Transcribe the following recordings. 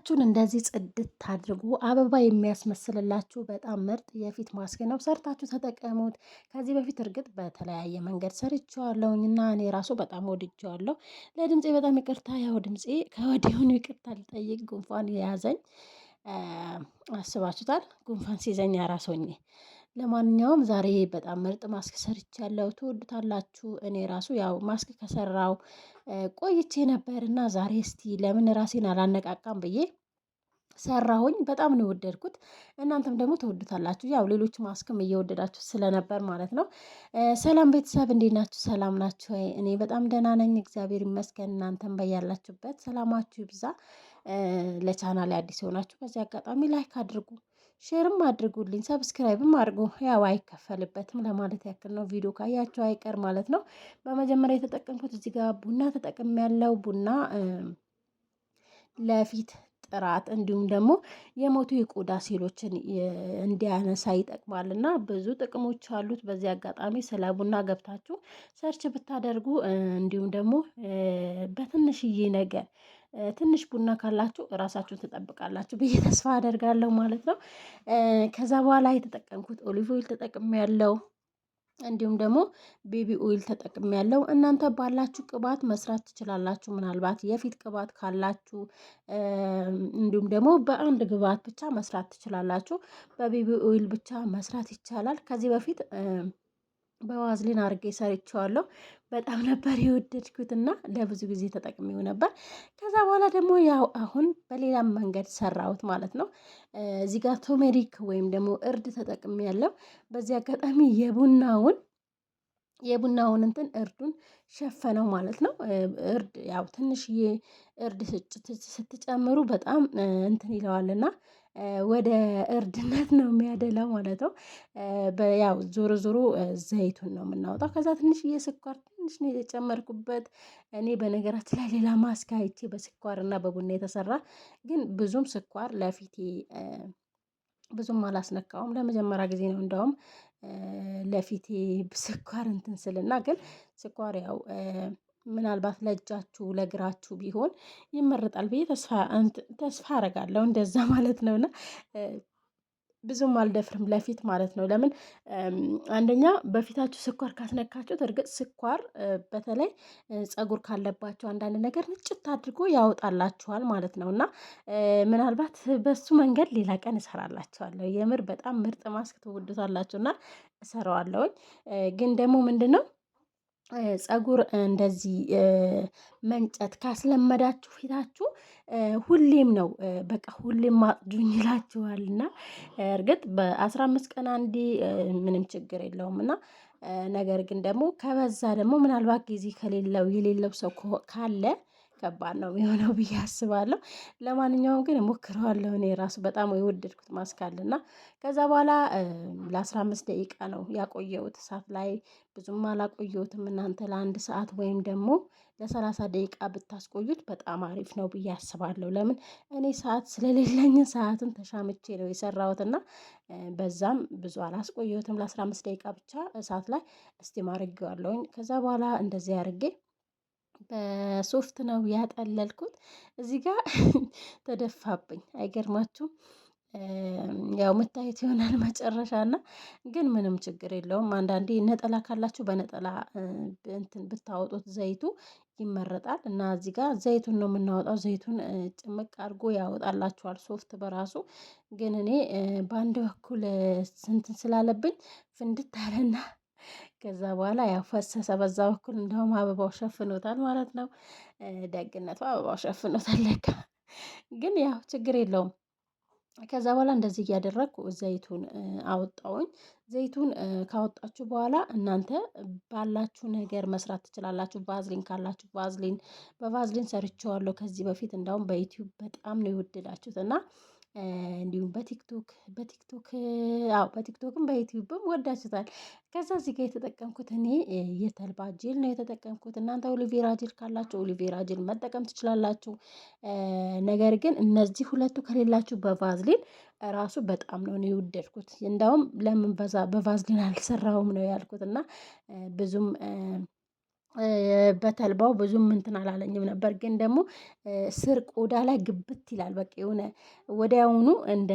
ፊታችሁን እንደዚህ ጽድት አድርጎ አበባ የሚያስመስልላችሁ በጣም ምርጥ የፊት ማስክ ነው። ሰርታችሁ ተጠቀሙት። ከዚህ በፊት እርግጥ በተለያየ መንገድ ሰርቼዋለሁኝ እና እኔ ራሱ በጣም ወድጄዋለሁ። ለድምፄ በጣም ይቅርታ፣ ያው ድምፄ ከወዲሁኑ ይቅርታ ልጠይቅ፣ ጉንፋን የያዘኝ አስባችሁታል። ጉንፋን ሲይዘኝ አራስ ሆኜ። ለማንኛውም ዛሬ በጣም ምርጥ ማስክ ሰርቻለሁ፣ ትወዱታላችሁ። እኔ ራሱ ያው ማስክ ከሰራው ቆይቼ ነበር እና ዛሬ እስቲ ለምን ራሴን አላነቃቃም ብዬ ሰራሁኝ። በጣም ነው የወደድኩት። እናንተም ደግሞ ትወዱታላችሁ። ያው ሌሎች ማስክም እየወደዳችሁ ስለነበር ማለት ነው። ሰላም ቤተሰብ እንዴት ናችሁ? ሰላም ናችሁ ወይ? እኔ በጣም ደህና ነኝ፣ እግዚአብሔር ይመስገን። እናንተም በያላችሁበት ሰላማችሁ ይብዛ። ለቻናሌ አዲስ የሆናችሁ በዚህ አጋጣሚ ላይክ አድርጉ፣ ሼርም አድርጉልኝ፣ ሰብስክራይብም አድርጉ። ያው አይከፈልበትም ለማለት ያክል ነው፣ ቪዲዮ ካያችሁ አይቀር ማለት ነው። በመጀመሪያ የተጠቀምኩት እዚህ ጋር ቡና ተጠቅሜ ያለው ቡና ለፊት ጥራት እንዲሁም ደግሞ የሞቱ የቆዳ ሴሎችን እንዲያነሳ ይጠቅማል እና ብዙ ጥቅሞች አሉት። በዚህ አጋጣሚ ስለ ቡና ገብታችሁ ሰርች ብታደርጉ እንዲሁም ደግሞ በትንሽዬ ነገር ትንሽ ቡና ካላችሁ እራሳችሁን ትጠብቃላችሁ ብዬ ተስፋ አደርጋለሁ ማለት ነው። ከዛ በኋላ የተጠቀምኩት ኦሊቭ ኦይል ተጠቅሜ ያለው እንዲሁም ደግሞ ቤቢ ኦይል ተጠቅሜያለሁ። እናንተ ባላችሁ ቅባት መስራት ትችላላችሁ። ምናልባት የፊት ቅባት ካላችሁ እንዲሁም ደግሞ በአንድ ግብአት ብቻ መስራት ትችላላችሁ። በቤቢ ኦይል ብቻ መስራት ይቻላል። ከዚህ በፊት በዋዝሊን አድርጌ ሰርቼዋለሁ። በጣም ነበር የወደድኩት እና ለብዙ ጊዜ ተጠቅሜው ነበር። ከዛ በኋላ ደግሞ ያው አሁን በሌላም መንገድ ሰራሁት ማለት ነው። እዚህ ጋር ቶሜሪክ ወይም ደግሞ እርድ ተጠቅሜያለሁ። በዚህ አጋጣሚ የቡናውን እንትን እርዱን ሸፈነው ማለት ነው። እርድ ያው ትንሽዬ እርድ ስትጨምሩ በጣም እንትን ይለዋልና ወደ እርድነት ነው የሚያደላው ማለት ነው። ያው ዞሮ ዞሮ ዘይቱን ነው የምናወጣው። ከዛ ትንሽዬ ስኳር ትንሽ ነው የጨመርኩበት። እኔ በነገራችን ላይ ሌላ ማስክ አይቼ በስኳር እና በቡና የተሰራ ግን ብዙም ስኳር ለፊቴ ብዙም አላስነካውም። ለመጀመሪያ ጊዜ ነው እንደውም ለፊቴ ስኳር እንትን ስልና ግን ስኳር ያው ምናልባት ለእጃችሁ ለእግራችሁ ቢሆን ይመረጣል ብዬ ተስፋ አደርጋለሁ። እንደዛ ማለት ነውና ብዙም አልደፍርም ለፊት ማለት ነው። ለምን አንደኛ በፊታችሁ ስኳር ካስነካችሁት እርግጥ ስኳር በተለይ ፀጉር ካለባቸው አንዳንድ ነገር ንጭት አድርጎ ያወጣላችኋል ማለት ነው። እና ምናልባት በሱ መንገድ ሌላ ቀን እሰራላችኋለሁ። የምር በጣም ምርጥ ማስክ ትወዱታላችሁ እና እሰራዋለሁኝ። ግን ደግሞ ምንድነው ፀጉር እንደዚህ መንጨት ካስለመዳችሁ ፊታችሁ ሁሌም ነው በቃ ሁሌም አጽዱኝ ይላችኋል። እና እርግጥ በ15 ቀን አንዴ ምንም ችግር የለውም እና ነገር ግን ደግሞ ከበዛ ደግሞ ምናልባት ጊዜ የሌለው ሰው ካለ ከባድ ነው የሚሆነው ብዬ አስባለሁ። ለማንኛውም ግን እሞክረዋለሁ። እኔ ራሱ በጣም የወደድኩት ማስክ አለ እና ከዛ በኋላ ለ15 ደቂቃ ነው ያቆየሁት እሳት ላይ ብዙም አላቆየሁትም። እናንተ ለአንድ ሰዓት ወይም ደግሞ ለ30 ደቂቃ ብታስቆዩት በጣም አሪፍ ነው ብዬ አስባለሁ። ለምን እኔ ሰዓት ስለሌለኝ ሰዓትን ተሻምቼ ነው የሰራሁት እና በዛም ብዙ አላስቆየሁትም። ለ15 ደቂቃ ብቻ እሳት ላይ እስቲም አድርጌዋለሁኝ። ከዛ በኋላ እንደዚህ አድርጌ በሶፍት ነው ያጠለልኩት። እዚህ ጋር ተደፋብኝ አይገርማችሁም? ያው መታየት ይሆናል መጨረሻ እና ግን ምንም ችግር የለውም። አንዳንዴ ነጠላ ካላችሁ በነጠላ እንትን ብታወጡት ዘይቱ ይመረጣል። እና እዚህ ጋር ዘይቱን ነው የምናወጣው። ዘይቱን ጭምቅ አድርጎ ያወጣላችኋል ሶፍት በራሱ። ግን እኔ በአንድ በኩል እንትን ስላለብኝ ፍንድት አለና ከዛ በኋላ ያው ፈሰሰ በዛ በኩል እንደውም አበባው ሸፍኖታል ማለት ነው። ደግነቱ አበባው ሸፍኖታል ለካ። ግን ያው ችግር የለውም። ከዛ በኋላ እንደዚህ እያደረግኩ ዘይቱን አወጣሁኝ። ዘይቱን ካወጣችሁ በኋላ እናንተ ባላችሁ ነገር መስራት ትችላላችሁ። ቫዝሊን ካላችሁ ቫዝሊን፣ በቫዝሊን ሰርቼዋለሁ ከዚህ በፊት እንደውም በዩቲዩብ በጣም ነው የወደዳችሁት እና እንዲሁም በቲክቶክም በዩቲዩብም ወዳችሁታል። ከዛ እዚህ ጋር የተጠቀምኩት እኔ የተልባ ጄል ነው የተጠቀምኩት። እናንተ ኦሊቬራ ጄል ካላችሁ ኦሊቬራ ጄል መጠቀም ትችላላችሁ። ነገር ግን እነዚህ ሁለቱ ከሌላችሁ በቫዝሊን ራሱ በጣም ነው የወደድኩት። እንደውም ለምን በቫዝሊን አልሰራውም ነው ያልኩት እና ብዙም በተልባው ብዙም እንትን አላለኝም ነበር፣ ግን ደግሞ ስር ቆዳ ላይ ግብት ይላል። በቃ የሆነ ወዲያውኑ እንደ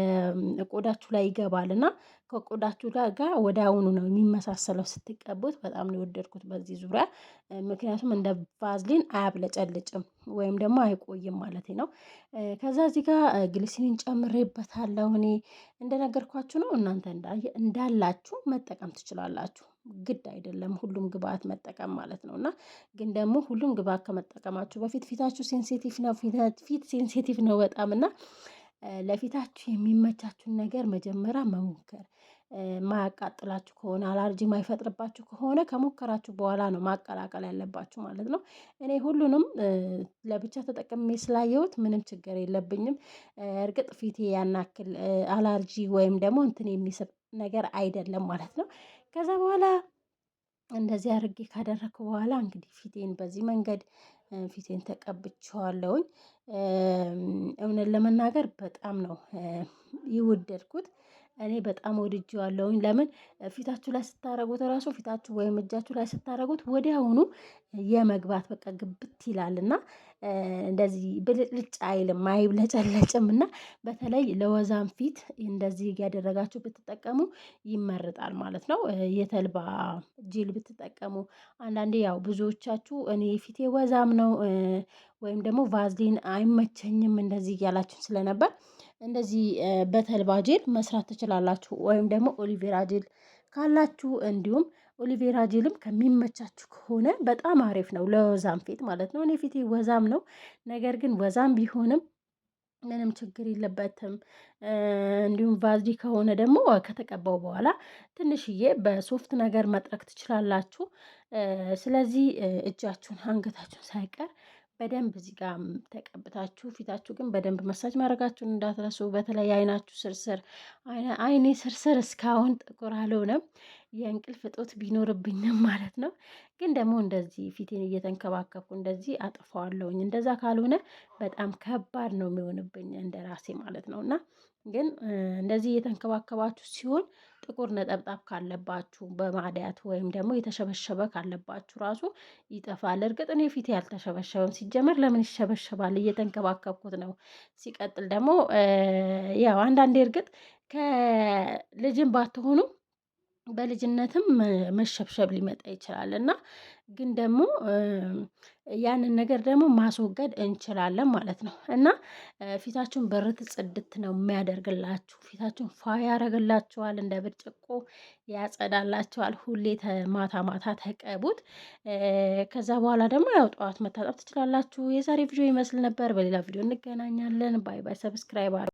ቆዳችሁ ላይ ይገባል እና ከቆዳችሁ ጋር ወዲያውኑ ነው የሚመሳሰለው ስትቀቡት። በጣም ነው የወደድኩት በዚህ ዙሪያ። ምክንያቱም እንደ ቫዝሊን አያብለጨልጭም ወይም ደግሞ አይቆይም ማለት ነው። ከዛ እዚህ ጋር ግሊሲሪን ጨምሬበታለሁ። እኔ እንደነገርኳችሁ ነው። እናንተ እንዳላችሁ መጠቀም ትችላላችሁ። ግድ አይደለም ሁሉም ግብአት መጠቀም ማለት ነው። እና ግን ደግሞ ሁሉም ግብአት ከመጠቀማችሁ በፊት ፊታችሁ ሴንሲቲቭ ነው። ፊት ሴንሲቲቭ ነው በጣም እና ለፊታችሁ የሚመቻችሁን ነገር መጀመሪያ መሞከር። ማያቃጥላችሁ ከሆነ አላርጂ ማይፈጥርባችሁ ከሆነ ከሞከራችሁ በኋላ ነው ማቀላቀል ያለባችሁ ማለት ነው። እኔ ሁሉንም ለብቻ ተጠቅሜ ስላየሁት ምንም ችግር የለብኝም። እርግጥ ፊቴ ያናክል አላርጂ ወይም ደግሞ እንትን የሚስብ ነገር አይደለም ማለት ነው። ከዛ በኋላ እንደዚህ አድርጌ ካደረኩ በኋላ እንግዲህ ፊቴን በዚህ መንገድ ፊቴን ተቀብቼዋለሁኝ። እውነት ለመናገር በጣም ነው የወደድኩት። እኔ በጣም ወድጄዋለሁኝ። ለምን ፊታችሁ ላይ ስታረጉት ራሱ ፊታችሁ ወይም እጃችሁ ላይ ስታረጉት ወዲያውኑ የመግባት በቃ ግብት ይላል እና እንደዚህ ብልጭልጭ አይልም አይብለጨለጭም። እና በተለይ ለወዛም ፊት እንደዚህ እያደረጋችሁ ብትጠቀሙ ይመረጣል ማለት ነው። የተልባ ጄል ብትጠቀሙ አንዳንዴ ያው ብዙዎቻችሁ እኔ ፊቴ ወዛም ነው ወይም ደግሞ ቫዝሊን አይመቸኝም እንደዚህ እያላችሁ ስለነበር እንደዚህ በተልባ ጄል መስራት ትችላላችሁ። ወይም ደግሞ ኦሊቬራ ጄል ካላችሁ እንዲሁም ኦሊቬራ ጄልም ከሚመቻችሁ ከሆነ በጣም አሪፍ ነው ለወዛም ፊት ማለት ነው። እኔ ፊቴ ወዛም ነው፣ ነገር ግን ወዛም ቢሆንም ምንም ችግር የለበትም። እንዲሁም ቫዝሊ ከሆነ ደግሞ ከተቀባው በኋላ ትንሽዬ በሶፍት ነገር መጥረግ ትችላላችሁ። ስለዚህ እጃችሁን አንገታችሁን ሳይቀር በደንብ እዚህ ጋር ተቀብታችሁ ፊታችሁ ግን በደንብ መሳጅ ማድረጋችሁን እንዳትረሱ። በተለይ አይናችሁ ስርስር አይኔ ስርስር እስካሁን ጥቁር አልሆነም፣ የእንቅልፍ እጦት ቢኖርብኝም ማለት ነው። ግን ደግሞ እንደዚህ ፊቴን እየተንከባከብኩ እንደዚህ አጥፈዋለሁኝ። እንደዛ ካልሆነ በጣም ከባድ ነው የሚሆንብኝ እንደ ራሴ ማለት ነው። እና ግን እንደዚህ እየተንከባከባችሁ ሲሆን ጥቁር ነጠብጣብ ካለባችሁ በማድያት ወይም ደግሞ የተሸበሸበ ካለባችሁ ራሱ ይጠፋል። እርግጥ እኔ ፊቴ ያልተሸበሸበም፣ ሲጀመር ለምን ይሸበሸባል? እየተንከባከብኩት ነው። ሲቀጥል ደግሞ ያው አንዳንዴ እርግጥ ከልጅም ባትሆኑ በልጅነትም መሸብሸብ ሊመጣ ይችላል እና ግን ደግሞ ያንን ነገር ደግሞ ማስወገድ እንችላለን ማለት ነው። እና ፊታችሁን በርት ጽድት ነው የሚያደርግላችሁ። ፊታችሁን ፋ ያደርግላችኋል፣ እንደ ብርጭቆ ያጸዳላችኋል። ሁሌ ማታ ማታ ተቀቡት። ከዛ በኋላ ደግሞ ያው ጠዋት መታጠብ ትችላላችሁ። የዛሬ ቪዲዮ ይመስል ነበር። በሌላ ቪዲዮ እንገናኛለን። ባይ ባይ። ሰብስክራይብ